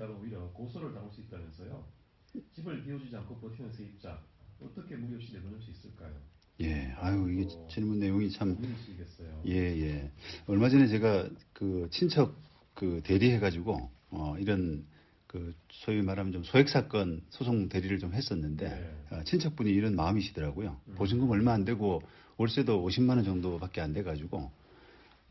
따르면 오히려 고소를 당할 수 있다면서요. 집을 비워주지 않고 버티는 세입자 어떻게 무리 없이 내보낼 수 있을까요? 예, 아유, 이게 질문 내용이 참. 고민이시겠어요. 예, 예. 얼마 전에 제가 그 친척 그 대리해가지고, 이런 그 소위 말하면 좀 소액사건 소송 대리를 좀 했었는데, 네. 친척분이 이런 마음이시더라고요. 보증금 얼마 안 되고, 월세도 50만 원 정도밖에 안 돼가지고,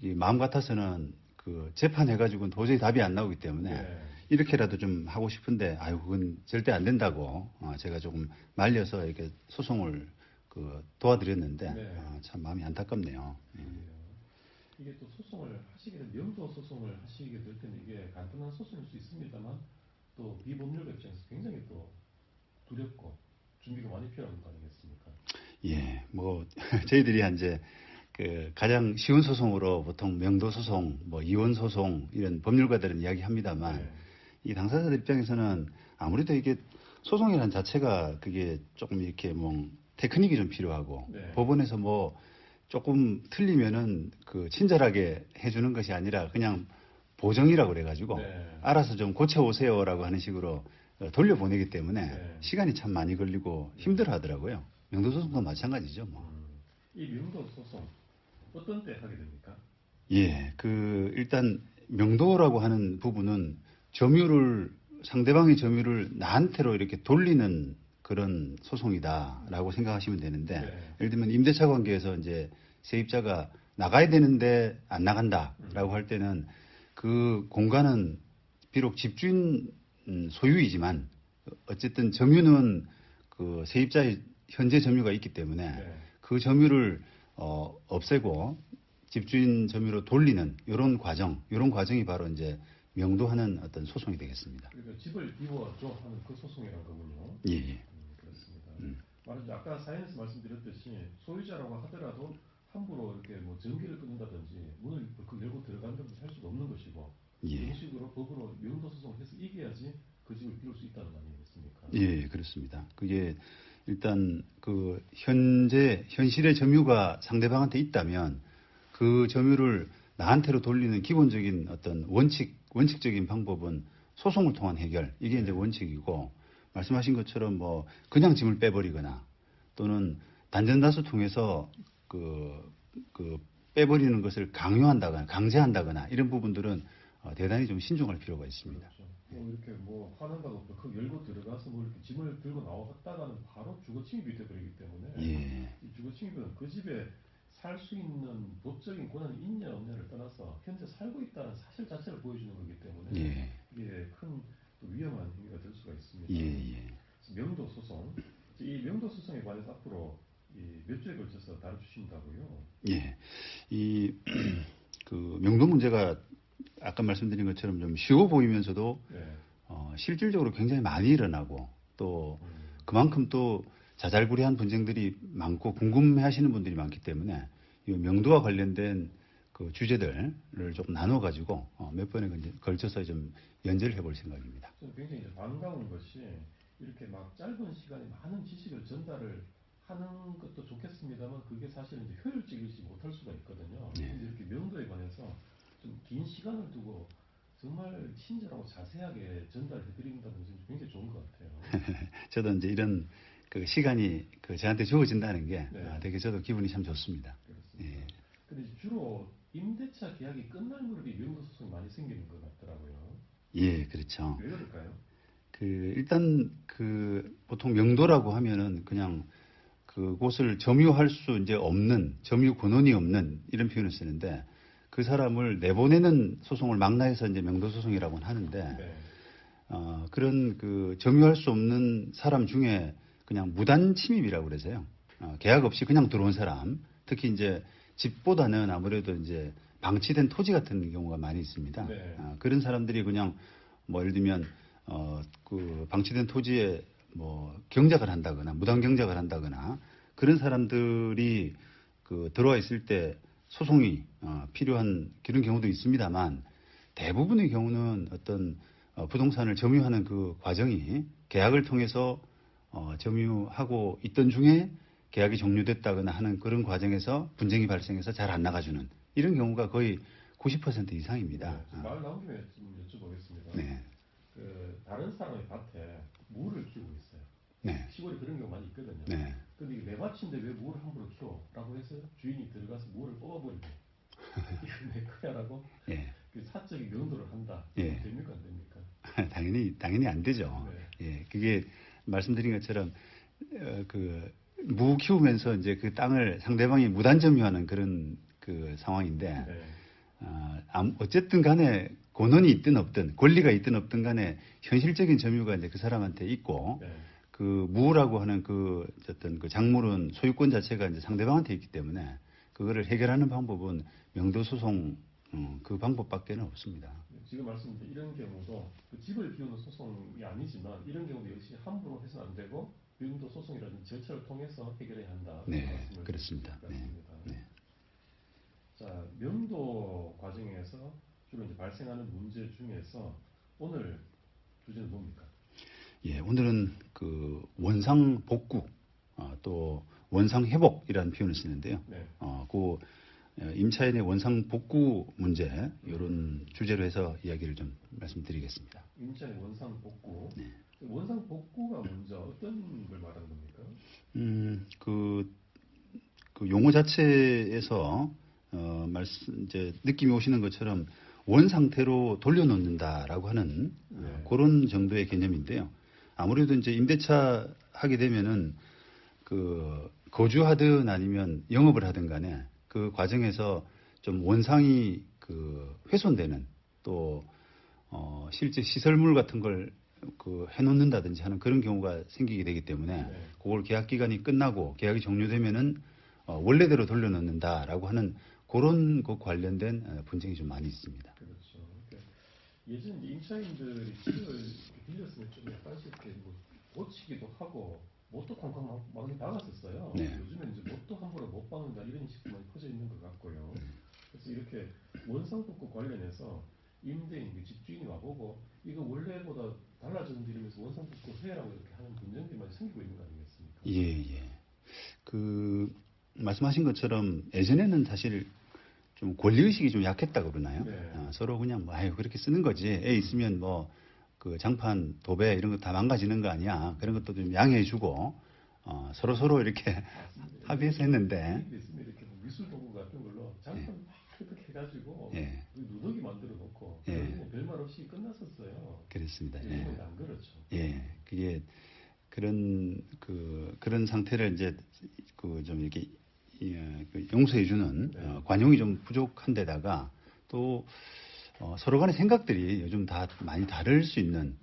이 마음 같아서는 그 재판해가지고는 도저히 답이 안 나오기 때문에, 네. 이렇게라도 좀 하고 싶은데, 아유, 그건 절대 안 된다고, 제가 조금 말려서 이렇게 소송을 그 도와드렸는데, 네. 참 마음이 안타깝네요. 예. 이게 또 소송을 하시게 되면 명도 소송을 하시게 될 때는 이게 간단한 소송일 수 있습니다만 또 비법률가 입장에서 굉장히 또 두렵고 준비가 많이 필요한 거 아니겠습니까? 예, 뭐 저희들이 이제 그 가장 쉬운 소송으로 보통 명도 소송, 뭐 이혼 소송 이런 법률가들은 이야기합니다만 네. 이 당사자들 입장에서는 아무래도 이게 소송이라는 자체가 그게 조금 이렇게 뭐 테크닉이 좀 필요하고 네. 법원에서 뭐 조금 틀리면은 그 친절하게 해주는 것이 아니라 그냥 보정이라고 그래가지고 네. 알아서 좀 고쳐오세요라고 하는 식으로 돌려보내기 때문에 네. 시간이 참 많이 걸리고 힘들어 하더라고요. 명도소송도 마찬가지죠, 뭐. 이 명도 소송 어떤 때 하게 됩니까? 예, 그 일단 명도라고 하는 부분은 점유를 상대방의 점유를 나한테로 이렇게 돌리는 그런 소송이다라고 생각하시면 되는데 네. 예를 들면 임대차 관계에서 이제 세입자가 나가야 되는데 안 나간다라고 할 때는 그 공간은 비록 집주인 소유이지만 어쨌든 점유는 그 세입자의 현재 점유가 있기 때문에 네. 그 점유를 없애고 집주인 점유로 돌리는 이런 과정이 바로 이제 명도하는 어떤 소송이 되겠습니다. 그러니까 집을 비워줘 하는 그 소송이란 거군요. 예, 예. 그렇습니다. 말하자면 아까 사연에서 말씀드렸듯이 소유자라고 하더라도 함부로 이렇게 뭐 전기를 끊는다든지 문을 열고 들어간다든지 할 수가 없는 것이고 예. 이런 식으로 법으로 명도 소송해서 이겨야지 그 집을 비울 수 있다는 거 아니겠습니까? 예, 그렇습니다. 그게 일단 그 현실의 점유가 상대방한테 있다면 그 점유를 나한테로 돌리는 기본적인 어떤 원칙적인 방법은 소송을 통한 해결. 이게 이제 원칙이고 말씀하신 것처럼 뭐 그냥 짐을 빼버리거나 또는 단전다수 통해서 그 빼버리는 것을 강요한다거나 강제한다거나 이런 부분들은 대단히 좀 신중할 필요가 있습니다. 그렇죠. 뭐 이렇게 뭐 화난다고 그 열고 들어가서 뭐 이렇게 짐을 들고 나왔다가는 바로 주거 침입이 되버리기 때문에 예. 이 주거 침입은 그 집에 살 수 있는 법적인 권한이 있냐 없냐를 떠나서 현재 살고 있다는 사실 자체를 보여주는 거기 때문에 예. 이게 큰 또 위험한 행위가 될 수가 있습니다. 예, 예. 명도 소송, 이 명도 소송에 관해서 앞으로 몇 주에 걸쳐서 다뤄주신다고요? 예. 그 명도 문제가 아까 말씀드린 것처럼 좀 쉬워 보이면서도 네. 실질적으로 굉장히 많이 일어나고 또 그만큼 또 자잘구레한 분쟁들이 많고 궁금해하시는 분들이 많기 때문에 이 명도와 관련된 그 주제들을 조금 나눠 가지고 몇 번에 걸쳐서 좀 연재를 해볼 생각입니다. 저는 굉장히 이제 반가운 것이 이렇게 막 짧은 시간에 많은 지식을 전달을 하는 것도 좋겠습니다만 그게 사실은 이제 효율적이지 못할 수가 있거든요. 네. 근데 이렇게 명도에 관해서 좀 긴 시간을 두고 정말 친절하고 자세하게 전달해드린다는 것은 굉장히 좋은 것 같아요. 저도 이제 이런 그 시간이 그 저한테 주어진다는 게 네. 되게 저도 기분이 참 좋습니다. 그렇습니다. 예. 근데 이제 주로 임대차 계약이 끝날 무렵에 명도 소송이 많이 생기는 것 같더라고요. 예, 그렇죠. 왜 그럴까요? 일단 보통 명도라고 하면은 그냥 그곳을 점유할 수 이제 없는 점유 권한이 없는 이런 표현을 쓰는데 그 사람을 내보내는 소송을 망라해서 이제 명도 소송이라고 하는데 네. 그런 그 점유할 수 없는 사람 중에 그냥 무단 침입이라고 그래서요. 계약 없이 그냥 들어온 사람, 특히 이제 집보다는 아무래도 이제 방치된 토지 같은 경우가 많이 있습니다. 네. 그런 사람들이 그냥 뭐 예를 들면 그 방치된 토지에 뭐 경작을 한다거나 무단 경작을 한다거나 그런 사람들이 그 들어와 있을 때 소송이 필요한 그런 경우도 있습니다만 대부분의 경우는 어떤 부동산을 점유하는 그 과정이 계약을 통해서 점유하고 있던 중에 계약이 종료됐다거나 하는 그런 과정에서 분쟁이 발생해서 잘 안 나가주는 이런 경우가 거의 90% 이상입니다. 네, 말 나온 김에 좀 여쭤보겠습니다. 네. 다른 사람의 밭에 무를 키우고 있어요. 네. 시골에 그런 경우 많이 있거든요. 네. 근데 이게 내 밭인데 왜 무를 함부로 키워? 라고 해서 주인이 들어가서 무를 뽑아버리고 이거 내 거야라고 예. 그 사적인 면도를 한다. 예. 됩니까 안 됩니까? 당연히 안 되죠. 네. 예. 그게 말씀드린 것처럼 무 키우면서 이제 그 땅을 상대방이 무단점유하는 그런 그 상황인데 네. 어쨌든 간에 권한이 있든 없든 권리가 있든 없든 간에 현실적인 점유가 이제 그 사람한테 있고 네. 그 무라고 하는 그 어떤 그 작물은 소유권 자체가 이제 상대방한테 있기 때문에 그거를 해결하는 방법은 명도소송 그 방법밖에는 없습니다. 지금 말씀드린 이런 경우도 그 집을 비우는 소송이 아니지만 이런 경우도 역시 함부로 해서는 안 되고 명도 소송이라는 절차를 통해서 해결해야 한다. 네, 그렇습니다. 네. 자, 명도 과정에서 주로 이제 발생하는 문제 중에서 오늘 주제는 뭡니까? 예, 오늘은 그 원상 복구 또 원상 회복이라는 표현을 쓰는데요. 네. 그 임차인의 원상 복구 문제 이런 주제로 해서 이야기를 좀 말씀드리겠습니다. 임차인 원상 복구. 네. 원상 복구가 먼저 어떤 걸 말하는 겁니까? 그 용어 자체에서 이제 느낌이 오시는 것처럼 원 상태로 돌려놓는다라고 하는 네. 그런 정도의 개념인데요. 아무래도 이제 임대차 하게 되면은 그 거주하든 아니면 영업을 하든 간에 그 과정에서 좀 원상이 그 훼손되는 또 실제 시설물 같은 걸 그 해놓는다든지 하는 그런 경우가 생기게 되기 때문에 네. 그걸 계약 기간이 끝나고 계약이 종료되면은 원래대로 돌려놓는다라고 하는 그런 그 관련된 분쟁이 좀 많이 있습니다. 그렇죠. 그러니까 예전 임차인들이 집을 빌렸으면 좀 약간씩 이렇게 뭐 고치기도 하고 못도 쾅쾅 많이 박았었어요. 네. 요즘에 이제 못도 함부로 못 박는다 이런 식도 많이 퍼져 있는 것 같고요. 그래서 이렇게 원상복구 관련해서 임대인, 집주인이 와보고 이거 원래보다 달라졌는데 이러면서 원상복구 해라고 이렇게 하는 분쟁들이 많이 생기고 있는 거 아니겠습니까? 예. 그 말씀하신 것처럼 예전에는 사실 좀 권리의식이 좀 약했다고 그러나요? 네. 서로 그냥 뭐 아유 그렇게 쓰는 거지. 애 있으면 뭐 그 장판, 도배 이런 거 다 망가지는 거 아니야. 그런 것도 좀 양해해주고 서로 이렇게 합의해서 했는데. 있으면 이렇게 뭐 미술 도구 같은 걸로 장판 막 이렇게 해가지고 예. 누더기 만들어 놓고 예. 그냥 별말 없이 끝났었어요. 그렇습니다. 요즘은 예. 안 그렇죠. 예. 그게 그런 상태를 이제 그 좀 이렇게 용서해주는 네. 관용이 좀 부족한 데다가 또 서로 간의 생각들이 요즘 다 많이 다를 수 있는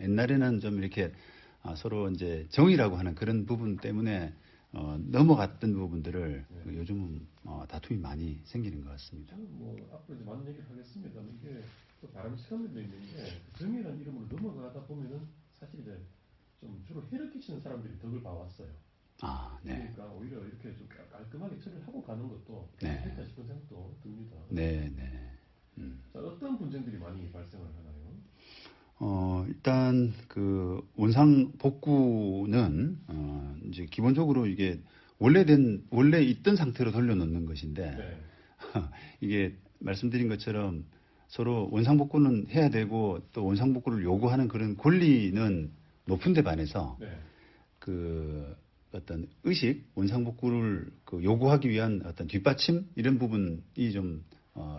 옛날에는 좀 이렇게 서로 이제 정의라고 하는 그런 부분 때문에 넘어갔던 부분들을 네. 요즘은 다툼이 많이 생기는 것 같습니다. 저는 뭐 앞으로 이제 많은 얘기를 하겠습니다. 이게 또 바람직한 면도 있는 게 정의라는 이름으로 넘어가다 보면은 사실 이제 좀 주로 해를 끼치는 사람들이 덕을 봐왔어요. 네. 그러니까 오히려 이렇게 좀 깔끔하게 처리를 하고 가는 것도 네. 괜찮다 싶은 생각도 듭니다. 네. 자, 어떤 분쟁들이 많이 발생을 하나요? 일단 그 원상 복구는 이제 기본적으로 이게 원래 있던 상태로 돌려놓는 것인데 네. 이게 말씀드린 것처럼 서로 원상 복구는 해야 되고 또 원상 복구를 요구하는 그런 권리는 높은데 반해서 네. 그 어떤 의식 원상 복구를 그 요구하기 위한 어떤 뒷받침 이런 부분이 좀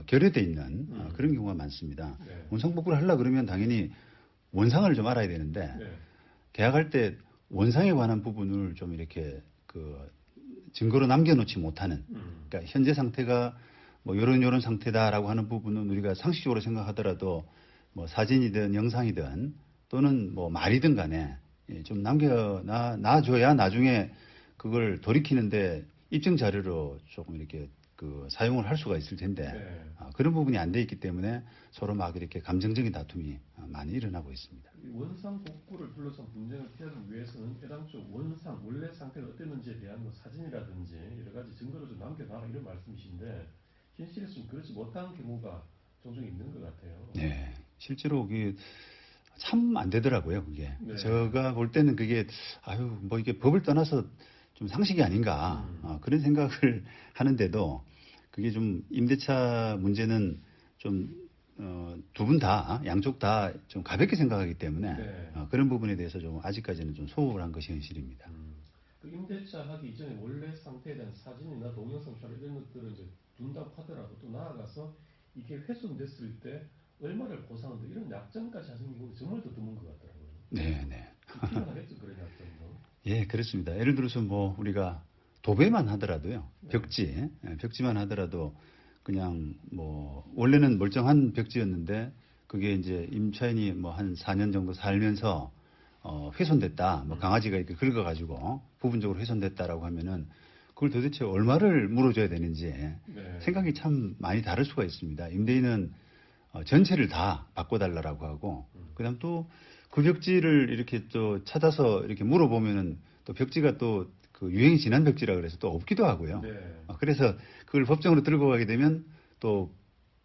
결여돼 있는 그런 경우가 많습니다. 네. 원상 복구를 하려 그러면 당연히 원상을 좀 알아야 되는데 네. 계약할 때 원상에 관한 부분을 좀 이렇게 그 증거로 남겨놓지 못하는 그러니까 현재 상태가 뭐 요런 상태다라고 하는 부분은 우리가 상식적으로 생각하더라도 뭐 사진이든 영상이든 또는 뭐 말이든 간에 좀 놔줘야 나중에 그걸 돌이키는데 입증 자료로 조금 이렇게 그 사용을 할 수가 있을 텐데 네. 그런 부분이 안 돼 있기 때문에 서로 막 이렇게 감정적인 다툼이 많이 일어나고 있습니다. 이 원상 복구를 둘러싼 분쟁을 피하기 위해서는 애당초 원상 원래 상태가 어땠는지에 대한 뭐 사진이라든지 여러 가지 증거를 좀 남겨놔라 이런 말씀이신데 현실에서 좀 그렇지 못한 경우가 종종 있는 것 같아요. 네, 실제로 그게 참 안 되더라고요. 그게 네. 제가 볼 때는 그게 뭐 이게 법을 떠나서 좀 상식이 아닌가 그런 생각을 하는데도 그게 좀 임대차 문제는 좀 두 분 다, 양쪽 다 좀 가볍게 생각하기 때문에 네. 그런 부분에 대해서 좀 아직까지는 좀 소홀한 것이 현실입니다. 그 임대차 하기 이전에 원래 상태에 대한 사진이나 동영상 촬영 이런 것들은 이제 둔다고 하더라도 또 나아가서 이게 훼손됐을 때 얼마를 보상한다 이런 약정까지 하시는 경우는 정말 더 드문 것 같더라고요. 네, 네. 필요하겠죠 그런 약정도. 예, 그렇습니다. 예를 들어서 뭐 우리가 도배만 하더라도요, 네. 벽지만 하더라도 그냥 뭐 원래는 멀쩡한 벽지였는데 그게 이제 임차인이 뭐 한 4년 정도 살면서 훼손됐다, 뭐 강아지가 이렇게 긁어가지고 부분적으로 훼손됐다라고 하면은 그걸 도대체 얼마를 물어줘야 되는지 네. 생각이 참 많이 다를 수가 있습니다. 임대인은 전체를 다 바꿔달라고 하고, 그다음 또 그 벽지를 이렇게 또 찾아서 이렇게 물어보면은 또 벽지가 또 그 유행이 지난 벽지라 그래서 또 없기도 하고요. 네. 그래서 그걸 법정으로 들고 가게 되면 또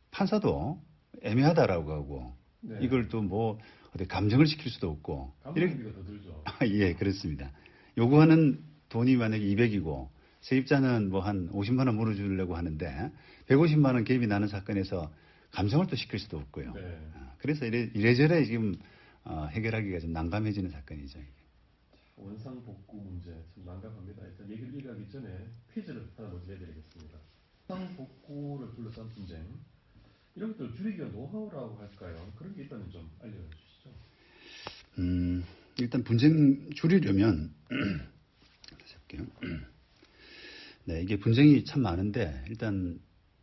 판사도 애매하다라고 하고, 네. 이걸 또 뭐 어디 감정을 시킬 수도 없고, 감정비가 더 들죠. 예, 그렇습니다. 요구하는 돈이 만약에 200이고 세입자는 뭐 한 50만 원 물어주려고 하는데 150만 원 갭이 나는 사건에서 감정을 또 시킬 수도 없고요. 네. 그래서 이래저래 지금 해결하기가 좀 난감해지는 사건이죠. 원상 복구 문제 참 난감합니다. 일단 얘기를 이어가기 전에 퀴즈를 하나 먼저 내드리겠습니다. 원상 복구를 둘러싼 분쟁 이런 것들 줄이기 위한 노하우라고 할까요? 그런 게 있다면 좀 알려주시죠. 일단 분쟁 줄이려면 다시 할게요. 네, 이게 분쟁이 참 많은데 일단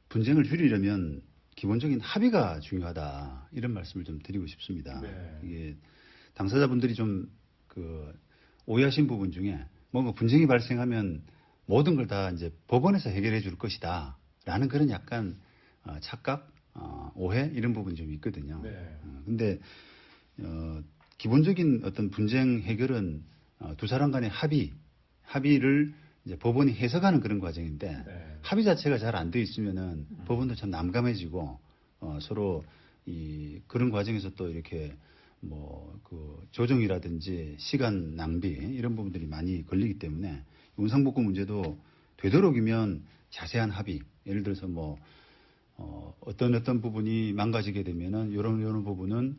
분쟁을 줄이려면 기본적인 합의가 중요하다 이런 말씀을 좀 드리고 싶습니다. 네. 이게 당사자분들이 좀 오해하신 부분 중에 뭔가 분쟁이 발생하면 모든 걸 다 이제 법원에서 해결해 줄 것이다라는 그런 약간 착각, 오해 이런 부분이 좀 있거든요. 네. 근데 기본적인 어떤 분쟁 해결은 두 사람 간의 합의를 이제 법원이 해석하는 그런 과정인데 네. 합의 자체가 잘 안 돼 있으면은 법원도 참 난감해지고 서로 그런 과정에서 또 이렇게 뭐 그 조정이라든지 시간 낭비 이런 부분들이 많이 걸리기 때문에 원상복구 문제도 되도록이면 자세한 합의, 예를 들어서 뭐 어떤 부분이 망가지게 되면은 이런 부분은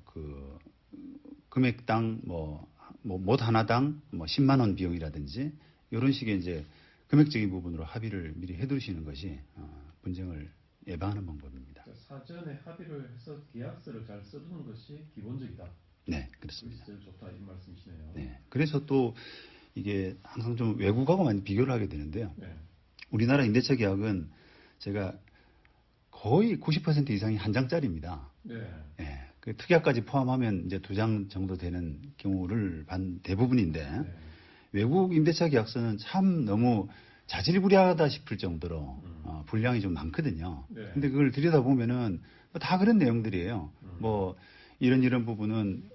그 금액당 못 하나당 뭐 10만 원 비용이라든지 이런 식의 이제 금액적인 부분으로 합의를 미리 해두시는 것이 분쟁을 예방하는 방법입니다. 사전에 합의를 해서 계약서를 잘 써두는 것이 기본적이다. 네, 그렇습니다. 제일 좋다 이 말씀이시네요. 네, 그래서 또 이게 항상 좀 외국하고 많이 비교를 하게 되는데요. 네. 우리나라 임대차 계약은 제가 거의 90% 이상이 한 장짜리입니다. 네. 예, 그 특약까지 포함하면 이제 2장 정도 되는 경우를 반 대부분인데 네. 외국 임대차 계약서는 참 너무 자질구레하다 싶을 정도로 분량이 좀 많거든요. 네. 근데 그걸 들여다보면은 다 그런 내용들이에요. 뭐 이런 부분은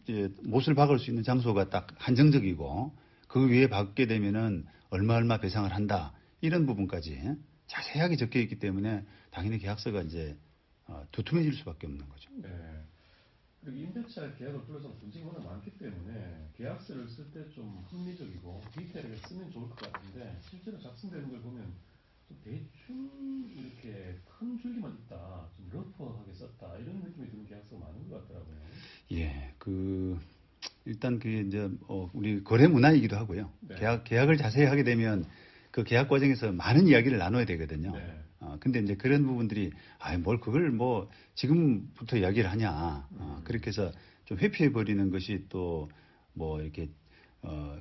이제 못을 박을 수 있는 장소가 딱 한정적이고 그 위에 박게 되면은 얼마 배상을 한다. 이런 부분까지 자세하게 적혀 있기 때문에 당연히 계약서가 이제 두툼해질 수밖에 없는 거죠. 네. 그리고 임대차 계약을 둘러싼 분쟁이 워낙 많기 때문에 계약서를 쓸 때 좀 합리적이고 디테일하게 쓰면 좋을 것 같은데 실제로 작성되는 걸 보면 좀 대충 이렇게 큰 줄기만 있다, 좀 러프하게 썼다 이런 느낌이 드는 계약서가 많은 것 같더라고요. 예, 일단 그게 이제 우리 거래 문화이기도 하고요. 네. 계약을 자세히 하게 되면 그 계약 과정에서 많은 이야기를 나눠야 되거든요. 네. 근데 이제 그런 부분들이 뭘 그걸 뭐 지금부터 이야기를 하냐. 그렇게 해서 좀 회피해 버리는 것이 또 뭐 이렇게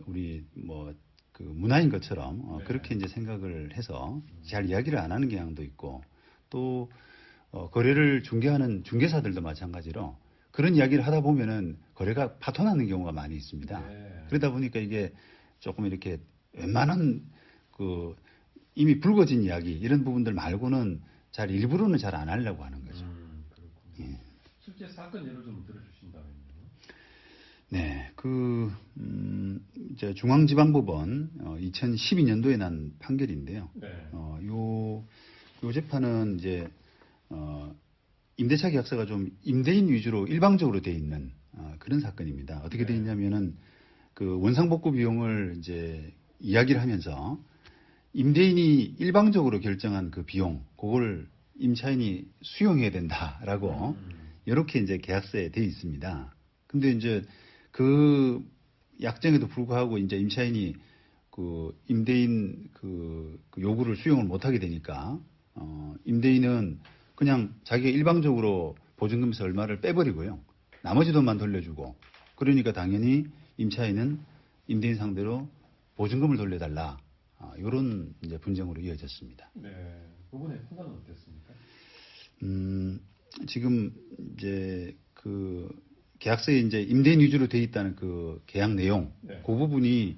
우리 뭐 그 문화인 것처럼 네. 그렇게 이제 생각을 해서 잘 이야기를 안 하는 경향도 있고 또 거래를 중개하는 중개사들도 마찬가지로 그런 이야기를 하다 보면은 거래가 파토나는 경우가 많이 있습니다. 네. 그러다 보니까 이게 조금 이렇게 웬만한 이미 불거진 이야기 이런 부분들 말고는 일부러는 잘 안 하려고 하는 거죠. 그렇군요. 예. 실제 사건 예를 좀 들어주신다면요. 네, 이제 중앙지방법원 2012년도에 난 판결인데요. 네. 요 재판은 이제 임대차 계약서가 좀 임대인 위주로 일방적으로 돼 있는 그런 사건입니다. 어떻게 돼 있냐면은 그 원상복구 비용을 이제 이야기를 하면서 임대인이 일방적으로 결정한 그 비용, 그걸 임차인이 수용해야 된다라고 이렇게 이제 계약서에 돼 있습니다. 근데 이제 그 약정에도 불구하고 이제 임차인이 그 임대인 그 요구를 수용을 못하게 되니까 임대인은 그냥 자기가 일방적으로 보증금에서 얼마를 빼버리고요. 나머지 돈만 돌려주고 그러니까 당연히 임차인은 임대인 상대로 보증금을 돌려달라. 이런 이제 분쟁으로 이어졌습니다. 네, 부분의 판단은 어땠습니까? 지금 이제 그 계약서에 이제 임대인 위주로 돼 있다는 그 계약 내용, 네. 그 부분이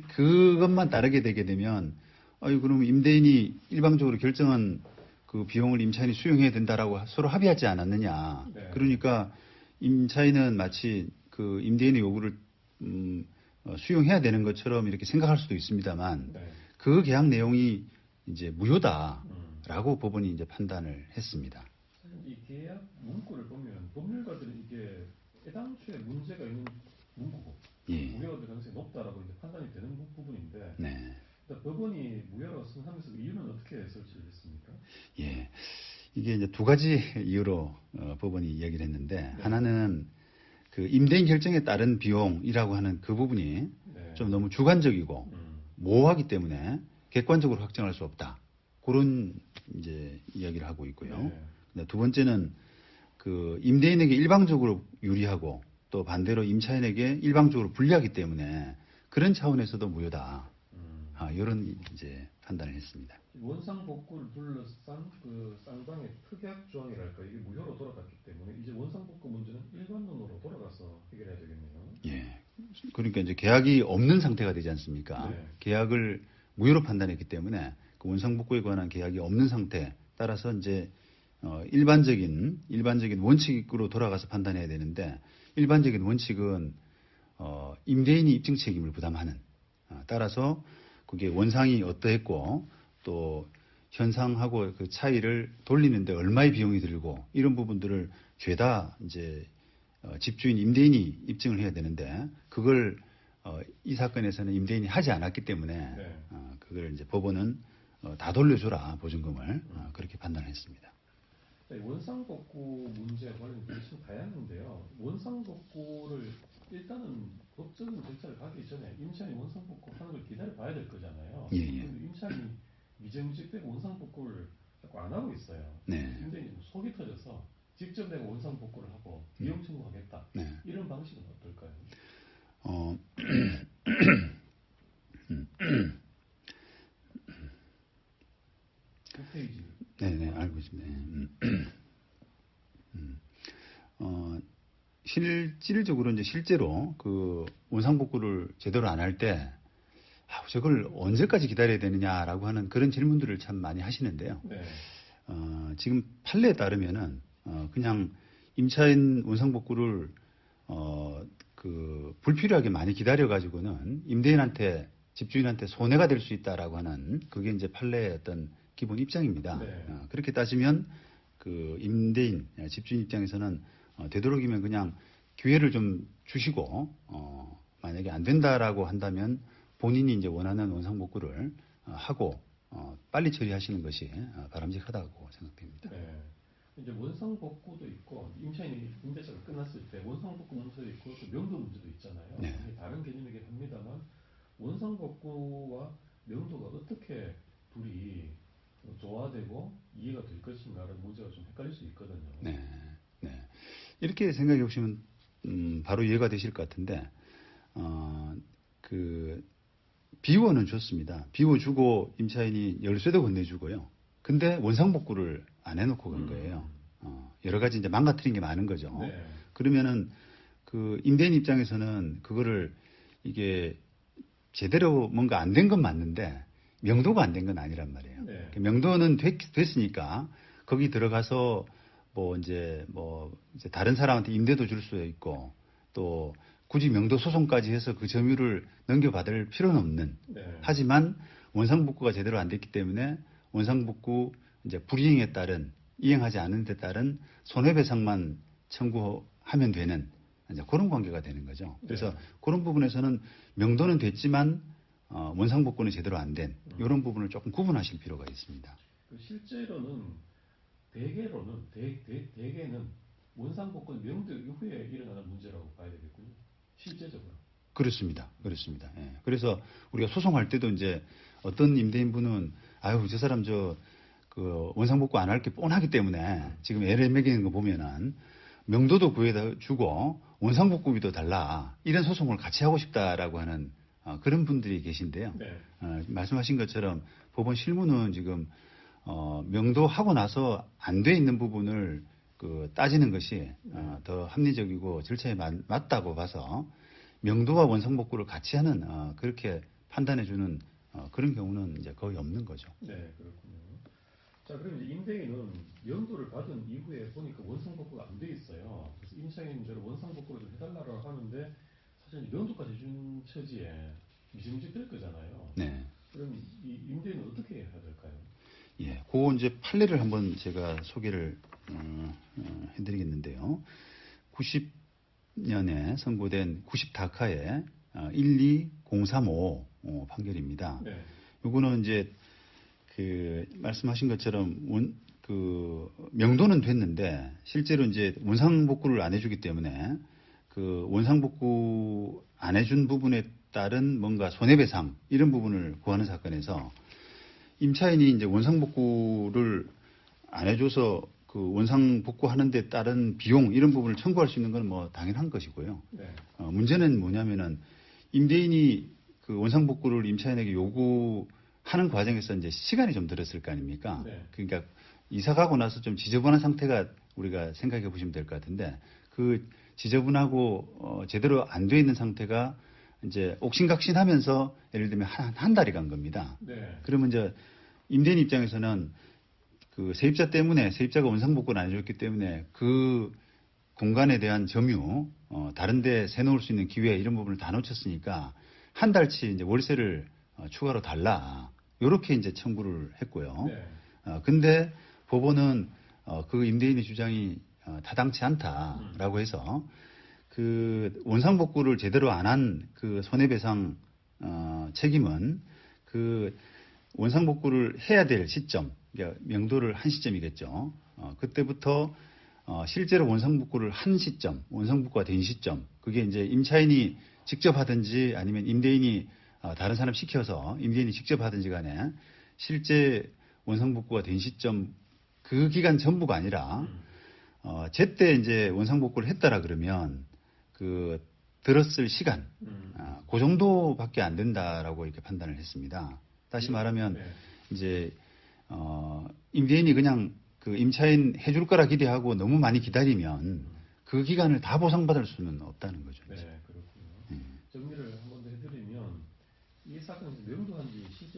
그것만 따르게 되게 되면, 그럼 임대인이 일방적으로 결정한 그 비용을 임차인이 수용해야 된다라고 서로 합의하지 않았느냐. 네. 그러니까 임차인은 마치 그 임대인의 요구를 수용해야 되는 것처럼 이렇게 생각할 수도 있습니다만, 네. 그 계약 내용이 이제 무효다라고 법원이 이제 판단을 했습니다. 이 계약 문구를 보면 법률가들은 이게 애당초에 문제가 있는 문구고 예. 무효가 될 가능성이 높다라고 이제 판단이 되는 부분인데 네. 일단 법원이 무효라고 선언하면서 이유는 어떻게 설치를 했습니까? 예. 이게 이제 두 가지 이유로 법원이 이야기를 했는데 네. 하나는 그 임대인 결정에 따른 비용이라고 하는 그 부분이 네. 좀 너무 주관적이고 모호하기 때문에 객관적으로 확정할 수 없다. 그런 이제 이야기를 하고 있고요. 네. 근데 두 번째는 그 임대인에게 일방적으로 유리하고 또 반대로 임차인에게 일방적으로 불리하기 때문에 그런 차원에서도 무효다. 이런 이제 판단을 했습니다. 원상 복구를 둘러싼 그 쌍방의 특약 조항이랄까 이게 무효로 돌아갔기 때문에 이제 원상 복구 문제는 일반론으로 돌아가서 해결해야 되겠네요. 예. 그러니까 이제 계약이 없는 상태가 되지 않습니까? 네. 계약을 무효로 판단했기 때문에 그 원상 복구에 관한 계약이 없는 상태 따라서 이제 일반적인 원칙으로 돌아가서 판단해야 되는데 일반적인 원칙은 임대인이 입증 책임을 부담하는 따라서 그게 원상이 어떠했고 또 현상하고 그 차이를 돌리는데 얼마의 비용이 들고 이런 부분들을 죄다 이제 집주인 임대인이 입증을 해야 되는데 그걸 이 사건에서는 임대인이 하지 않았기 때문에 네. 그걸 이제 법원은 다 돌려줘라 보증금을 그렇게 판단했습니다. 원상 복구 문제와 관련해서 참 다양한데요. 원상 복구를 일단은 법적인 절차를 가기 전에 임차인이 원상 복구하는 걸 기다려 봐야 될 거잖아요. 예, 예. 근데 임차인이 미정직되고 원상 복구를 자꾸 안 하고 있어요. 네. 임대인이 속이 터져서 직접 내가 원상 복구를 하고 비용 청구하겠다. 네. 이런 방식은 어떨까요? 그 페이지. 네네, 알고 있습니다. 실질적으로 이제 실제로 그 원상복구를 제대로 안 할 때, 저걸 언제까지 기다려야 되느냐라고 하는 그런 질문들을 참 많이 하시는데요. 네. 지금 판례에 따르면은, 그냥 임차인 원상복구를, 불필요하게 많이 기다려가지고는 임대인한테, 집주인한테 손해가 될 수 있다라고 하는 그게 이제 판례의 어떤 기본 입장입니다. 네. 그렇게 따지면 그 임대인, 집주인 입장에서는 되도록이면 그냥 기회를 좀 주시고 만약에 안 된다라고 한다면 본인이 이제 원하는 원상복구를 하고 빨리 처리하시는 것이 바람직하다고 생각됩니다. 네. 이제 원상복구도 있고 임차인이 임대차가 끝났을 때 원상복구 문제도 있고 또 명도 문제도 있잖아요. 네. 이게 다른 개념이긴 합니다만 원상복구와 명도가 어떻게 둘이 조화되고 이해가 될 것인가라는 문제가 좀 헷갈릴 수 있거든요. 네, 네. 이렇게 생각해 보시면 바로 이해가 되실 것 같은데 그 비워는 줬습니다. 비워주고 임차인이 열쇠도 건네주고요. 근데 원상복구를 안 해놓고 간 거예요. 여러 가지 이제 망가뜨린 게 많은 거죠. 네. 그러면은 그 임대인 입장에서는 그거를 이게 제대로 뭔가 안 된 건 맞는데 명도가 안 된 건 아니란 말이에요. 네. 명도는 됐으니까 거기 들어가서 이제 다른 사람한테 임대도 줄 수 있고 또 굳이 명도 소송까지 해서 그 점유를 넘겨받을 필요는 없는. 네. 하지만 원상복구가 제대로 안 됐기 때문에 원상복구 이제 불이행에 따른 이행하지 않은 데 따른 손해배상만 청구하면 되는 이제 그런 관계가 되는 거죠. 그래서 네. 그런 부분에서는 명도는 됐지만 원상복구는 제대로 안 된 이런 부분을 조금 구분하실 필요가 있습니다. 그 실제로는 대개는 원상복권 명도 이후에 일어나는 문제라고 봐야 되겠군요. 실제적으로. 그렇습니다. 그렇습니다. 예. 그래서 우리가 소송할 때도 이제 어떤 임대인분은 아유 저 사람 그 원상복구 안 할 게 뻔하기 때문에 지금 애를 매기는 거 보면은 명도도 구해다 주고 원상복구비도 달라 이런 소송을 같이 하고 싶다라고 하는 그런 분들이 계신데요. 네. 말씀하신 것처럼 법원 실무는 지금 명도하고 나서 안 돼 있는 부분을 그 따지는 것이 더 합리적이고 절차에 맞다고 봐서 명도와 원상복구를 같이 하는 그렇게 판단해주는 그런 경우는 이제 거의 없는 거죠. 네, 그렇군요. 자, 그럼 이제 임대인은 명도를 받은 이후에 보니까 원상복구가 안 돼 있어요. 그래서 임차인이 저를 원상복구를 좀 해달라고 하는데 사실 명도까지 준 처지에 미심쩍 될 거잖아요. 네. 그럼 이 임대인은 어떻게 해야 될까요? 예, 그 이제 판례를 한번 제가 소개를 해드리겠는데요. 90년에 선고된 90다카의 12035 판결입니다. 네. 요거는 이제 그 말씀하신 것처럼 그 명도는 됐는데 실제로 이제 원상복구를 안 해주기 때문에 그 원상복구 안 해준 부분에 따른 뭔가 손해배상 이런 부분을 구하는 사건에서 임차인이 이제 원상복구를 안 해줘서 그 원상복구하는 데 따른 비용 이런 부분을 청구할 수 있는 건 뭐 당연한 것이고요. 네. 문제는 뭐냐면은 임대인이 그 원상복구를 임차인에게 요구하는 과정에서 이제 시간이 좀 들었을 거 아닙니까? 네. 그러니까 이사 가고 나서 좀 지저분한 상태가 우리가 생각해 보시면 될 것 같은데 그 지저분하고 제대로 안 돼 있는 상태가 이제 옥신각신하면서 예를 들면 한 달이 간 겁니다. 네. 그러면 이제 임대인 입장에서는 그 세입자 때문에 세입자가 원상복구를 안 해줬기 때문에 그 공간에 대한 점유, 다른 데 세놓을 수 있는 기회 이런 부분을 다 놓쳤으니까 한 달치 이제 월세를 추가로 달라. 요렇게 이제 청구를 했고요. 네. 근데 법원은 그 임대인의 주장이 타당치 않다라고 해서 그 원상복구를 제대로 안 한 그 손해배상 책임은 그 원상복구를 해야 될 시점, 그러니까 명도를 한 시점이겠죠. 그때부터 실제로 원상복구를 한 시점, 원상복구가 된 시점, 그게 이제 임차인이 직접 하든지 아니면 임대인이 다른 사람 시켜서 임대인이 직접 하든지 간에 실제 원상복구가 된 시점 그 기간 전부가 아니라 제때 이제 원상복구를 했다라 그러면 그 들었을 시간 그 정도밖에 안 된다라고 이렇게 판단을 했습니다. 다시 말하면 네. 이제 임대인이 그냥 그 임차인 해줄 거라 기대하고 너무 많이 기다리면 그 기간을 다 보상받을 수는 없다는 거죠. 네, 그렇군요. 정리를 한 번 더 해드리면 이 사건에서 명도한 지 실제